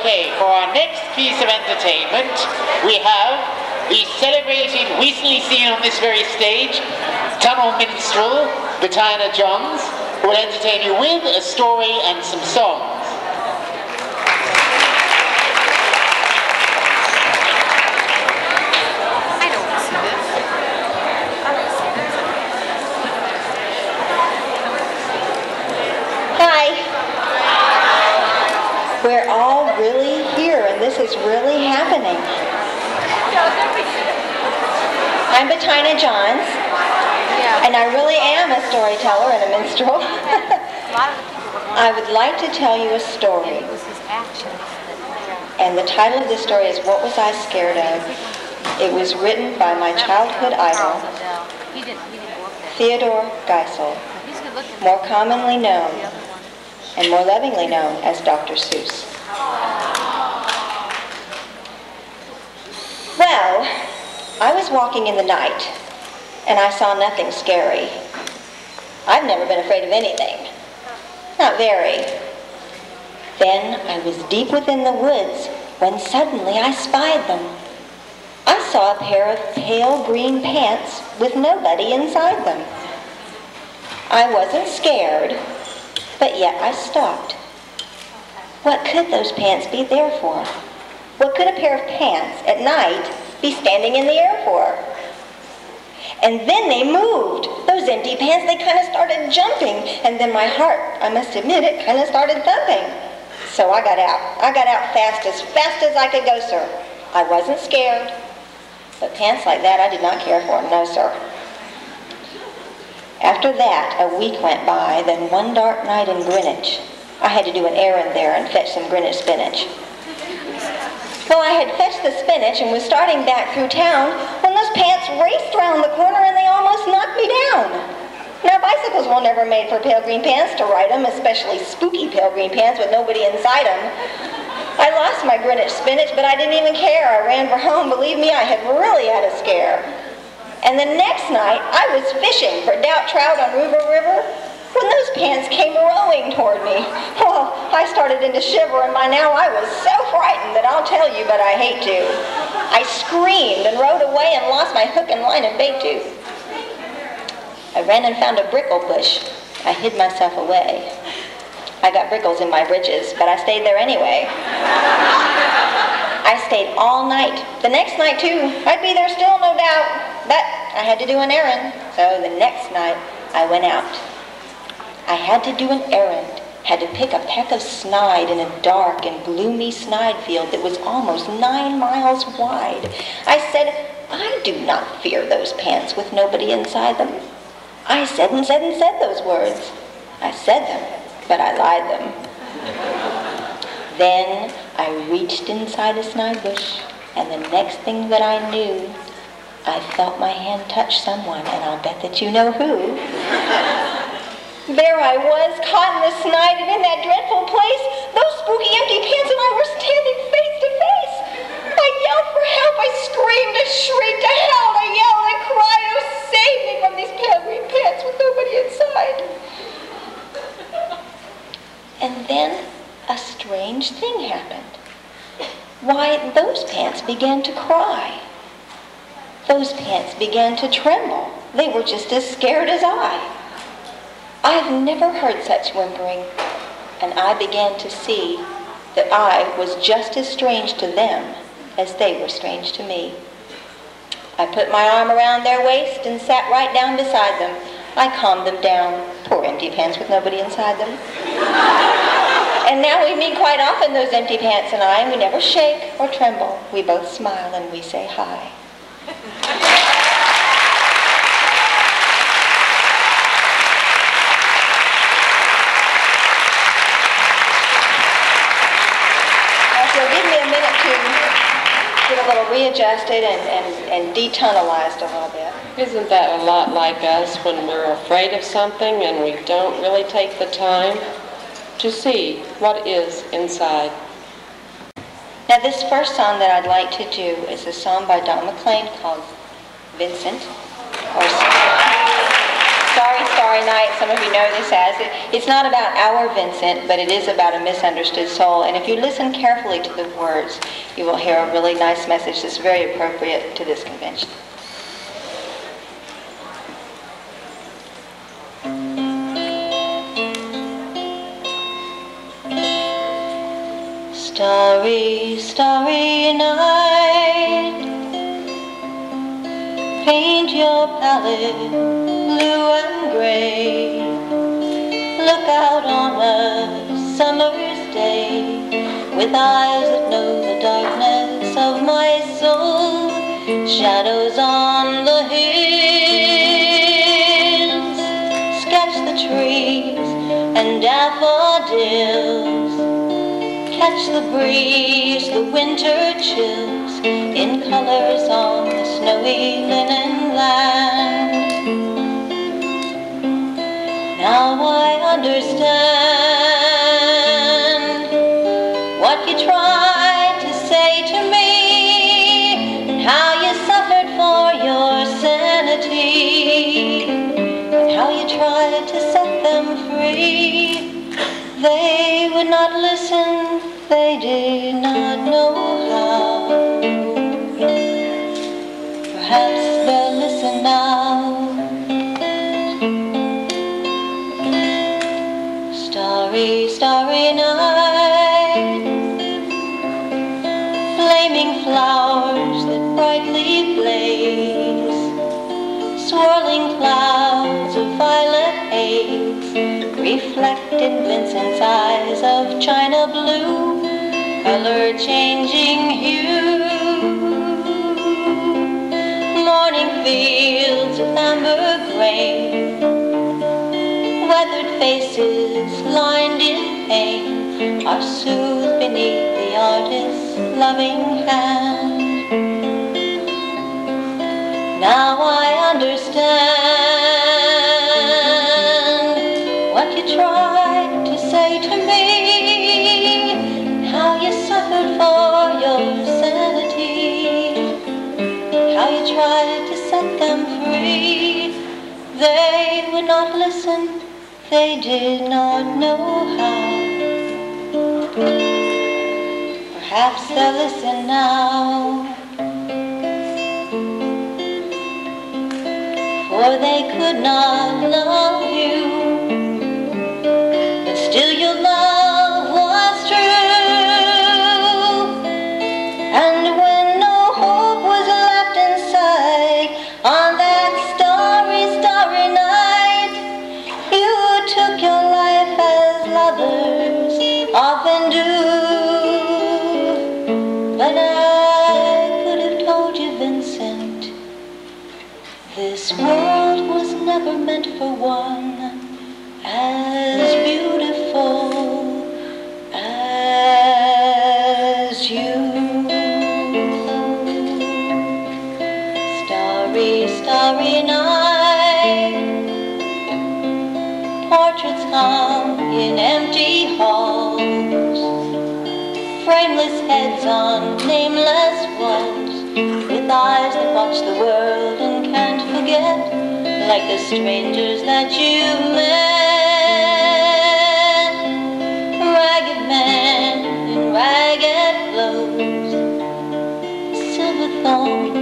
Okay, for our next piece of entertainment, we have the celebrated, recently seen on this very stage, tunnel minstrel, Bettina Johns, who will entertain you with a story and some songs. We're all really here, and this is really happening. I'm Bettina Johns, and I really am a storyteller and a minstrel. I would like to tell you a story. And the title of this story is What Was I Scared Of? It was written by my childhood idol, Theodore Geisel, more commonly known and more lovingly known as Dr. Seuss. Well, I was walking in the night, and I saw nothing scary. I've never been afraid of anything. Not very. Then I was deep within the woods when suddenly I spied them. I saw a pair of pale green pants with nobody inside them. I wasn't scared, but yet I stopped. What could those pants be there for? What could a pair of pants at night be standing in the air for? And then they moved. Those empty pants, they kind of started jumping. And then my heart, I must admit, it kind of started thumping. So I got out. I got out fast as I could go, sir. I wasn't scared. But pants like that I did not care for. No, sir. After that, a week went by, then one dark night in Greenwich, I had to do an errand there and fetch some Greenwich spinach. Well, I had fetched the spinach and was starting back through town when those pants raced around the corner and they almost knocked me down. Now, bicycles were never made for pale green pants to ride them, especially spooky pale green pants with nobody inside them. I lost my Greenwich spinach, but I didn't even care. I ran for home. Believe me, I had really had a scare. And the next night, I was fishing for doubt trout on River River when those pants came rowing toward me. Well, I started to shiver, and by now I was so frightened that I'll tell you, but I hate to. I screamed and rode away and lost my hook and line and bait too. I ran and found a brickle bush. I hid myself away. I got brickles in my britches, but I stayed there anyway. I stayed all night. The next night, too. I'd be there still, no doubt. But I had to do an errand. So the next night, I went out. I had to do an errand. Had to pick a peck of snide in a dark and gloomy snide field that was almost 9 miles wide. I said, I do not fear those pants with nobody inside them. I said those words. I said them, but I lied them. Then I reached inside a snide bush, and the next thing that I knew, I felt my hand touch someone, and I'll bet that you know who. There I was, caught in the snide, and in that dreadful place, those spooky empty pants and I were standing face to face. I yelled for help, I screamed, I shrieked, I howled, I yelled, I cried, oh, save me from these pale green pants with nobody inside. And then a strange thing happened. Why, those pants began to cry. Those pants began to tremble. They were just as scared as I. I've never heard such whimpering, and I began to see that I was just as strange to them as they were strange to me. I put my arm around their waist and sat right down beside them. I calmed them down. Poor empty pants with nobody inside them. And now we meet quite often, those empty pants and I, and we never shake or tremble. We both smile and we say hi. Now, so give me a minute to get a little readjusted and detunnelized a little bit. Isn't that a lot like us when we're afraid of something and we don't really take the time to see what is inside? Now this first song that I'd like to do is a song by Don McLean called Vincent, or Starry, Starry Starry Night, some of you know this as. It's not about our Vincent, but it is about a misunderstood soul. And if you listen carefully to the words, you will hear a really nice message that's very appropriate to this convention. Starry, starry night, paint your palette blue and gray. Look out on a summer's day with eyes that know the darkness of my soul. Shadows on the hills, sketch the trees and daffodils. Catch the breeze, the winter chills in colors on the snowy linen land. Now I understand what you tried to say to me, and how you suffered for your sanity, and how you tried to set them free. They would not listen, they did not know how. Perhaps they'll listen now. Starry, starry night, flaming flowers that brightly blaze, swirling clouds of violet haze, reflect in Vincent's eyes of china blue, color changing hue. Morning fields of amber grain, weathered faces lined in pain, are soothed beneath the artist's loving hand. Now I understand what you tried to say to me, how you suffered for your sanity, how you tried to set them free. They would not listen, they did not know how. Perhaps they'll listen now, for they could not love you, but still your love was true. And when no hope was left inside, on that starry, starry night, you took your life as lovers often do. But I could have told you, Vincent, this world was never meant for one as beautiful as you. Starry, starry night, portraits hung in empty halls, frameless heads on nameless walls, with eyes that watch the world and can't forget, like the strangers that you met. Ragged men in ragged clothes, silver thorn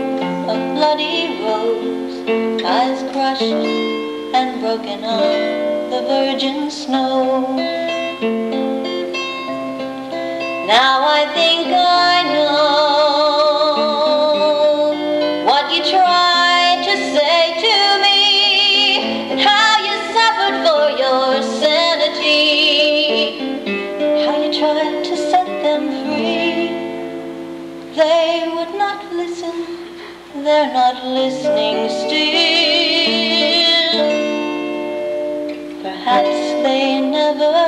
of bloody rose, eyes crushed and broken on the virgin snow. Now I think I know what you tried to say to me, and how you suffered for your sanity, how you tried to set them free. They would not listen, they're not listening still. Perhaps they never